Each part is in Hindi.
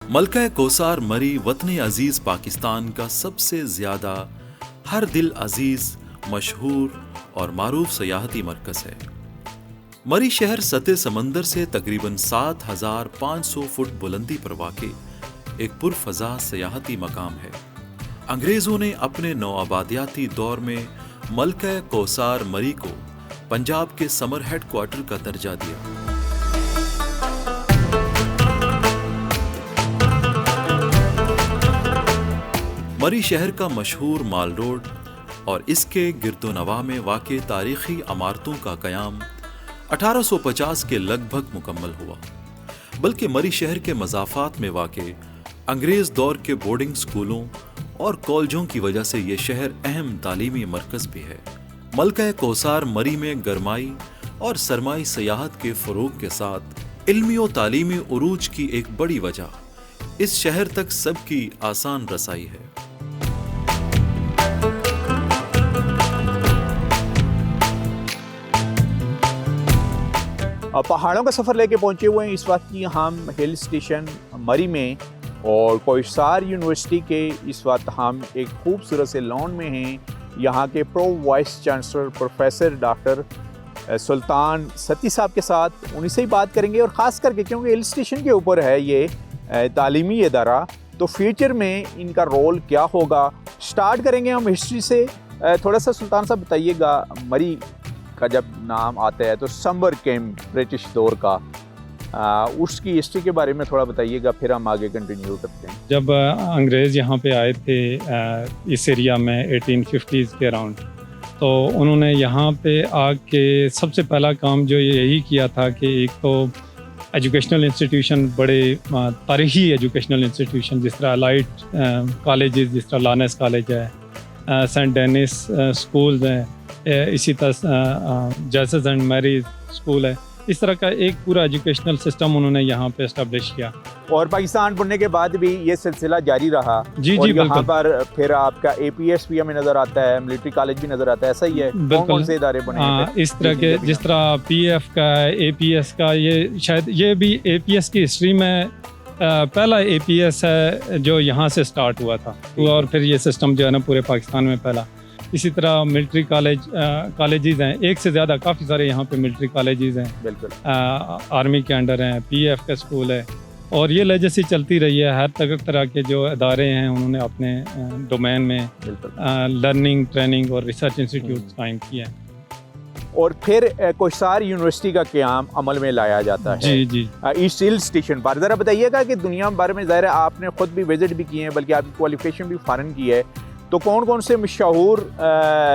मलका कोसार मरी वतन अजीज पाकिस्तान का सबसे ज्यादा हर दिल अजीज मशहूर और मारूफ सयाहती मरकज है। मरी शहर सतह समंदर से तकरीबन 7,500 फुट बुलंदी पर वाक़े एक पुरफजा सयाहती मकाम है। अंग्रेजों ने अपने नौआबादियाती दौर में मलका कोसार मरी को पंजाब के समर हेडक्वार्टर का दर्जा दिया। मरी शहर का मशहूर माल रोड और इसके गिरदोनवा में वाक़े तारीखी इमारतों का क़याम 1850 के लगभग मुकम्मल हुआ। बल्कि मरी शहर के मज़ाफ़ात में वाक़े अंग्रेज़ दौर के बोर्डिंग स्कूलों और कॉलेजों की वजह से ये शहर अहम तालीमी मरकज़ भी है। मलका कोसार मरी में गरमाई और सरमाई सयाहत के फ़रोग़ के साथ इल्मी और तालीमी उरूज की एक बड़ी वजह इस शहर तक सबकी आसान रसाई है। पहाड़ों का सफ़र लेके पहुंचे हुए हैं इस वक्त की हम हिल स्टेशन मरी में, और कोसार यूनिवर्सिटी के इस वक्त हम एक खूबसूरत से लॉन में हैं। यहाँ के pro vice chancellor professor doctor Sultan Sati साहब के साथ उन्हीं से ही बात करेंगे, और ख़ास करके क्योंकि हिल स्टेशन के ऊपर है ये तालीमी इदारा, तो फ्यूचर में इनका रोल क्या होगा। स्टार्ट करेंगे हम हिस्ट्री से। थोड़ा सा सुल्तान साहब बताइएगा, मरी का जब नाम आता है तो समर कैंप ब्रिटिश दौर का, उसकी हिस्ट्री के बारे में थोड़ा बताइएगा, फिर हम आगे कंटिन्यू करते हैं। जब अंग्रेज़ यहाँ पे आए थे इस एरिया में 1850s के अराउंड, तो उन्होंने यहाँ पे आके सबसे पहला काम जो यही किया था कि एक तो एजुकेशनल इंस्टीट्यूशन, बड़े तारीखी एजुकेशनल इंस्टीट्यूशन जिस तरह लाइट कॉलेजेस, जिस तरह लॉरेंस कॉलेज है, सेंट डेनिस स्कूल्स हैं, इसी तरह जेसस एंड मैरी स्कूल है। इस तरह का एक पूरा एजुकेशनल सिस्टम उन्होंने यहाँ पे एस्टेब्लिश किया, और पाकिस्तान बनने के बाद भी ये सिलसिला जारी रहा। जी और जी यहाँ पर फिर आपका APS भी हमें नज़र आता है, मिलिट्री कॉलेज भी नज़र आता है, ऐसा ही है। कौन से इदारे बने हैं इस तरह के, जिस तरह PF का, APS का, ये शायद ये भी APS की हिस्ट्री में पहला APS है जो यहाँ से स्टार्ट हुआ था, और फिर ये सिस्टम जो है ना पूरे पाकिस्तान में फैला। इसी तरह मिलिट्री कॉलेजेस हैं, एक से ज़्यादा, काफ़ी सारे यहाँ पे मिलिट्री कॉलेजेस हैं, बिल्कुल आर्मी के अंडर हैं, PF का स्कूल है, और ये लेजेसी चलती रही है। हर तरह के जो इदारे हैं उन्होंने अपने डोमेन में लर्निंग, ट्रेनिंग और रिसर्च इंस्टीट्यूट कायम किए हैं। और फिर कोसार यूनिवर्सिटी का क़याम अमल में लाया जाता है। जी जी। ईस्ट हिल स्टेशन पर ज़रा बताइएगा कि दुनिया भर में, ज़ाहिर है आपने ख़ुद भी विज़िट भी किए हैं, बल्कि आपकी क्वालिफिकेशन भी फ़ॉरेन की है, तो कौन कौन से मशहूर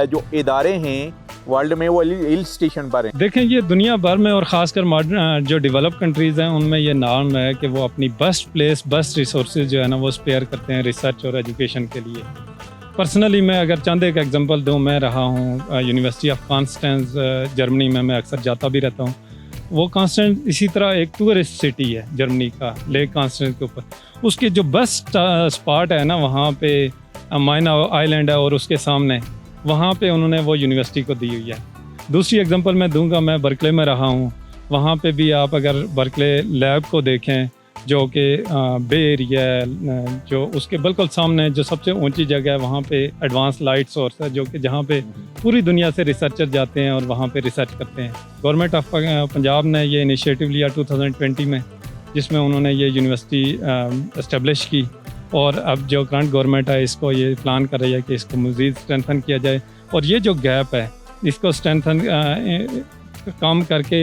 जो इदारे हैं वर्ल्ड में वो हिल स्टेशन पर हैं? देखें, ये दुनिया भर में और ख़ासकर मॉडर्न जो डेवलप कंट्रीज़ हैं उनमें ये नाम है कि वो अपनी बेस्ट प्लेस, बेस्ट रिसोर्सेज जो है ना वो स्पेयर करते हैं रिसर्च और एजुकेशन के लिए। पर्सनली मैं अगर चंद एक एग्जांपल दूँ, मैं रहा हूँ यूनिवर्सिटी ऑफ कॉन्स्टेंस जर्मनी में, मैं अक्सर जाता भी रहता हूँ। वो कॉन्स्टेंस इसी तरह एक टूरिस्ट सिटी है जर्मनी का, लेक कॉन्स्टेंस के ऊपर। उसकी जो बेस्ट स्पॉट है ना, वहाँ पे माइना आइलैंड है, और उसके सामने वहाँ पे उन्होंने वो यूनिवर्सिटी को दी हुई है। दूसरी एग्जांपल मैं दूंगा, मैं बर्कले में रहा हूँ, वहाँ पे भी आप अगर बर्कले लैब को देखें जो कि बे एरिया है, जो उसके बिल्कुल सामने जो सबसे ऊंची जगह है, वहाँ पे एडवांस लाइट सोर्स है, जो कि जहाँ पे पूरी दुनिया से रिसर्चर जाते हैं और वहाँ पे रिसर्च करते हैं। गवर्नमेंट ऑफ पंजाब ने ये इनिशिएटिव लिया 2020 में, जिसमें उन्होंने ये यूनिवर्सिटी इस्टेब्लिश की, और अब जो करंट गवर्नमेंट है इसको ये प्लान कर रही है कि इसको मज़ीद स्ट्रेंथन किया जाए, और ये जो गैप है इसको स्ट्रेंथन काम करके,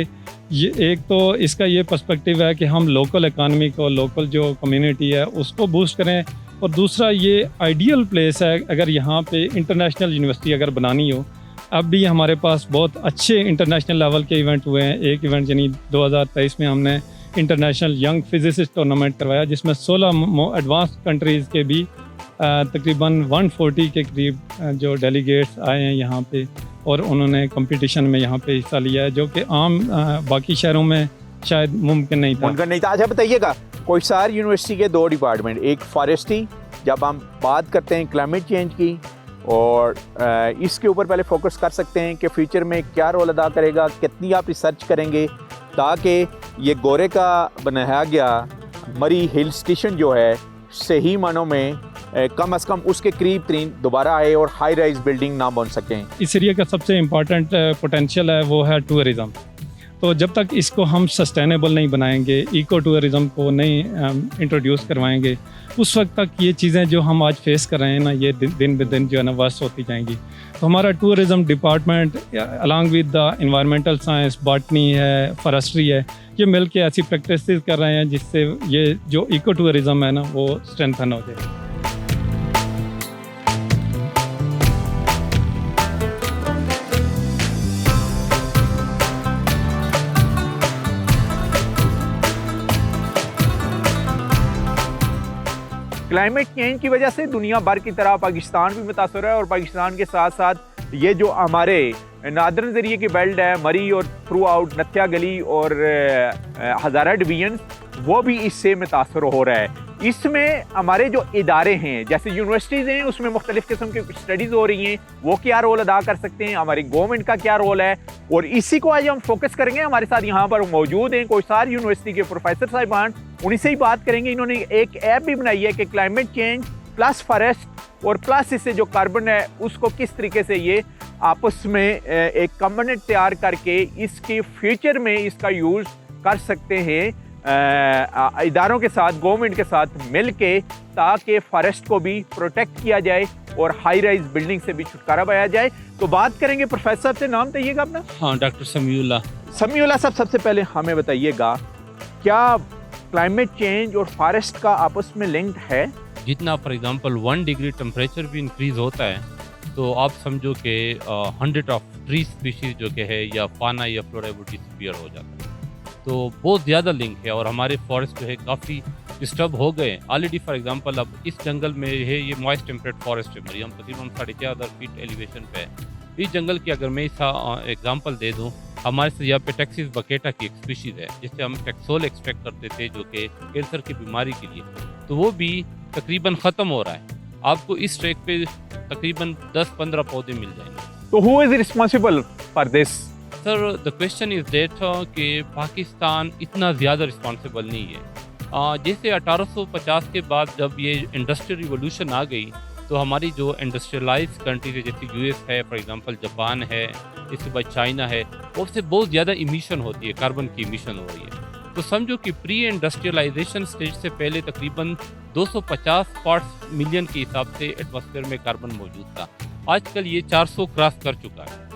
ये एक तो इसका ये पर्सपेक्टिव है कि हम लोकल इकानमी को, लोकल जो कम्युनिटी है उसको बूस्ट करें, और दूसरा ये आइडियल प्लेस है अगर यहाँ पे इंटरनेशनल यूनिवर्सिटी अगर बनानी हो। अब भी हमारे पास बहुत अच्छे इंटरनेशनल लेवल के इवेंट हुए हैं। एक इवेंट यानी 2023 में हमने इंटरनेशनल यंग फिजिसिस्ट टूर्नामेंट करवाया, जिसमें 16 एडवांस कंट्रीज़ के भी तकरीबन 140 के करीब जो डेलीगेट्स आए हैं यहाँ पे, और उन्होंने कंपटीशन में यहाँ पे हिस्सा लिया है, जो कि आम बाकी शहरों में शायद मुमकिन नहीं था। अच्छा बताइएगा, कोसार यूनिवर्सिटी के 2 डिपार्टमेंट, एक फॉरेस्ट्री, जब हम बात करते हैं क्लाइमेट चेंज की, और इसके ऊपर पहले फोकस कर सकते हैं कि फ्यूचर में क्या रोल अदा करेगा, कितनी आप रिसर्च करेंगे ताकि ये गोरे का बनाया गया मरी हिल स्टेशन जो है सही मानों में कम से कम उसके करीब तरीन दोबारा आए और हाई राइज बिल्डिंग ना बन सकें। इस एरिया का सबसे इम्पॉर्टेंट पोटेंशियल है वो है टूरिज़म। तो जब तक इसको हम सस्टेनेबल नहीं बनाएंगे, इको टूरिज़म को नहीं इंट्रोड्यूस करवाएंगे, उस वक्त तक ये चीज़ें जो हम आज फेस कर रहे हैं ना, ये दिन ब दिन जो है ना वर्स्ट होती जाएंगी। तो हमारा tourism department along with the environmental science, botany है, फॉरेस्ट्री है, ये मिल के ऐसी प्रैक्टिस कर रहे हैं जिससे ये जो इको टूरिज़म है ना वो स्ट्रेंथन हो जाए। क्लाइमेट चेंज की वजह से दुनिया भर की तरह पाकिस्तान भी मुतासर है और पाकिस्तान के साथ साथ ये जो हमारे नादरन ज़रिए की बेल्ट है, मरी और थ्रू आउट नथिया गली और हज़ारा डिवीजन, वो भी इससे मुतासर हो रहा है। इसमें हमारे जो इदारे हैं जैसे यूनिवर्सिटीज़ हैं, उसमें मुख्तलिफ़ किस्म की स्टडीज़ हो रही हैं, वो क्या रोल अदा कर सकते हैं, हमारी गवर्नमेंट का क्या रोल है, और इसी को आज हम फोकस करेंगे। हमारे साथ यहाँ पर मौजूद हैं कोहिस्तार यूनिवर्सिटी के प्रोफेसर साहिबान, उन्हीं से ही बात करेंगे। इन्होंने एक ऐप भी बनाई है कि क्लाइमेट चेंज प्लस फॉरेस्ट और प्लस इससे जो कार्बन है उसको किस तरीके से ये आपस में एक कम्बिनेट तैयार करके इसके फ्यूचर में इसका यूज़ कर सकते हैं इदारों के साथ, गवर्नमेंट के साथ मिल के, ताकि फॉरेस्ट को भी प्रोटेक्ट किया जाए और हाई राइज बिल्डिंग से भी छुटकारा पाया जाए। तो बात करेंगे प्रोफेसर साहब से। नाम बताइएगा अपना। हाँ, डॉक्टर समीउल्लाह। समीउल्लाह साहब, सबसे पहले हमें बताइएगा क्या क्लाइमेट चेंज और फॉरेस्ट का आपस में लिंक्ड है? जितना फॉर एग्जांपल 1 डिग्री टेम्परेचर भी इंक्रीज होता है तो आप समझो कि 100 ऑफ ट्री स्पीशीज जो कि है या फाना या फ्लोरा वो डिसअपीयर हो जाता है। तो बहुत ज़्यादा लिंक है और हमारे फॉरेस्ट जो है काफ़ी डिस्टर्ब हो गए ऑलरेडी। फॉर एग्जांपल अब इस जंगल में है ये मॉइस्ट टेम्परेट फॉरेस्ट है मरी, हम तकरीबन 4,500 फीट एलिवेशन पे है। इस जंगल की अगर मैं इसका एग्जांपल दे दूं, हमारे से यहाँ पे टैक्सिस बकेटा की एक स्पीशीज़ है जिससे हम टैक्सोल एक्सट्रैक्ट करते थे जो कि कैंसर की बीमारी के लिए, तो वो भी तकरीबन ख़त्म हो रहा है। आपको इस ट्रैक पे तकरीबन 10-15 पौधे मिल जाएंगे। तो who is responsible for this? Sir the question is that कि पाकिस्तान इतना ज़्यादा रिस्पॉन्सिबल नहीं है। जैसे 1850 के बाद जब ये इंडस्ट्रियल रिवोल्यूशन आ गई तो हमारी जो इंडस्ट्रियलाइज कंट्रीज है जैसे यूएस है, फॉर एग्जांपल जापान है, इसके बाद चाइना है, उससे बहुत ज़्यादा इमिशन होती है, कार्बन की इमिशन हो रही है। तो समझो कि प्री इंडस्ट्रियलाइजेशन स्टेज से पहले तकरीबन 250 पार्ट्स मिलियन के हिसाब से एटमॉस्फेयर में कार्बन मौजूद था। आजकल ये 400 क्रॉस कर चुका है।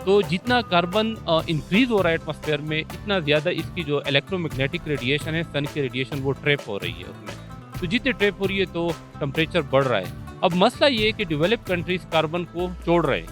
तो जितना कार्बन इंक्रीज हो रहा है एटमॉस्फेयर में, इतना ज़्यादा इसकी जो इलेक्ट्रोमैग्नेटिक रेडिएशन है, सन की रेडिएशन, वो ट्रैप हो रही है उसमें। तो जितने ट्रैप हो रही है तो टेम्परेचर बढ़ रहा है। अब मसला ये है कि डेवलप कंट्रीज कार्बन को छोड़ रहे हैं,